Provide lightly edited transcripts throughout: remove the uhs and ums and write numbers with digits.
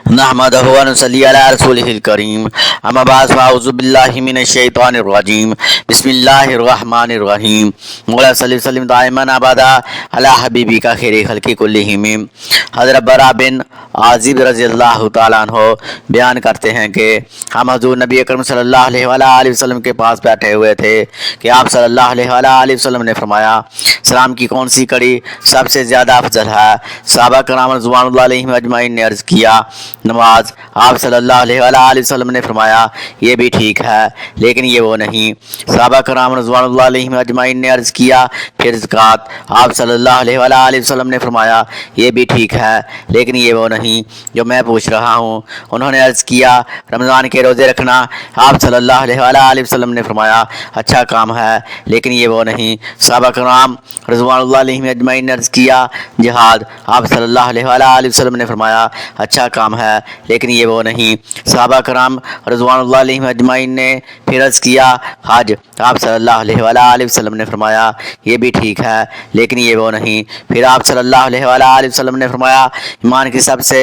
नहमदहु व नुसल्ली अला रसूलिहिल करीम अम्मा बाद फ़अऊज़ु बिल्लाहि मिनश शैतानिर रजीम बिस्मिल्लाहिर रहमानिर रहीम मौला सल्लि वसल्लिम दाइमन अबदा अला हबीबिका खैरि खल्क़ि कुल्लिहिम। हज़रत बरा बिन आज़िब रज़ियल्लाहु ताला अन्हु बयान करते हैं कि हम हज़ूर नबी अकरम सल्लल्लाहु अलैहि वसल्लम के पास बैठे हुए थे कि आप सल्लल्लाहु अलैहि वसल्लम ने फरमाया, सलाम की कौन सी कड़ी सबसे ज़्यादा अफजल है? सहाबा कराम रिज़वानुल्लाहि अलैहिम अजमाइन ने अर्ज़ किया, नमाज। आप सल्लल्लाहु अलैहि वसल्लम ने फरमाया, ये भी ठीक है लेकिन ये वो नहीं। सहाबा कराम रिज़वानुल्लाहि अलैहिम अजमाइन ने अर्ज़ किया, फिर ज़कात। आप सल्लल्लाहु अलैहि वसल्लम ने फरमाया, ये भी ठीक है लेकिन ये वो नहीं जो मैं पूछ रहा हूँ। उन्होंने अर्ज़ किया, रमज़ान के रोज़े रखना। आप सल्लल्लाहु अलैहि वसल्लम ने फरमाया, अच्छा काम है लेकिन ये वो नहीं। सहाबा कराम रिज़वानुल्लाहि अलैहिम अजमाइन ने अर्ज़ किया, जिहाद। आप सल्लल्लाहु अलैहि वसल्लम ने फरमाया, अच्छा काम है लेकिन ये वो नहीं। सहाबा कराम रिज़वानुल्लाहि अलैहिम अजमाइन ने फिर अर्ज़ किया, हज। आप सल्लल्लाहु अलैहि वसल्लम ने फरमाया, ये भी ठीक है लेकिन ये वो नहीं। फिर आप सल्लल्लाहु अलैहि वसल्लम ने फरमाया, ईमान की सबसे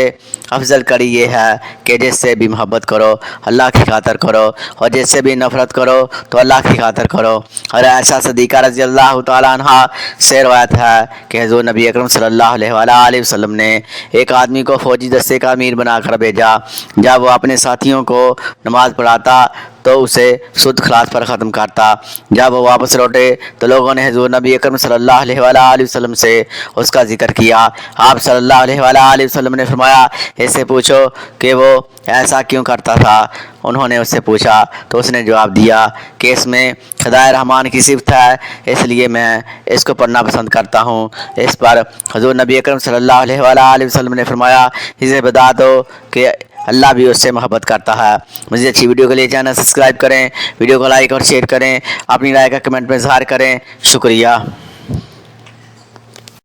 अफजल कड़ी ये है कि जिससे भी मोहब्बत करो अल्लाह की खातर करो और जिससे भी नफ़रत करो तो अल्लाह की खातर करो। और ऐसा सदीक़ा रज़ियल्लाहु ताला अन्हा से रवायत है कि हुज़ूर नबी अकरम सल्लल्लाहु अलैहि वसल्लम ने एक आदमी को फ़ौजी दस्ते का अमीर बनाकर भेजा। जब वो अपने साथियों को नमाज़ पढ़ाता तो उसे शुद्ध खलास पर ख़त्म करता। जब वो वापस लौटे तो लोगों ने हुज़ूर नबी अकरम सल्लल्लाहु अलैहि वसल्लम से उसका ज़िक्र किया। आप सल्लल्लाहु अलैहि वसल्लम ने फरमाया, इससे पूछो कि वो ऐसा क्यों करता था। उन्होंने उससे पूछा तो उसने जवाब दिया कि इसमें खुदाए रहमान की सिफ़त है, इसलिए मैं इसको पढ़ना पसंद करता हूँ। इस पर हुज़ूर नबी अकरम सल्लल्लाहु अलैहि वसल्लम ने फरमाया, इसे बता दो कि अल्लाह भी उससे मोहब्बत करता है। मुझे अच्छी वीडियो के लिए चैनल सब्सक्राइब करें, वीडियो को लाइक और शेयर करें, अपनी राय का कमेंट में इज़हार करें। शुक्रिया।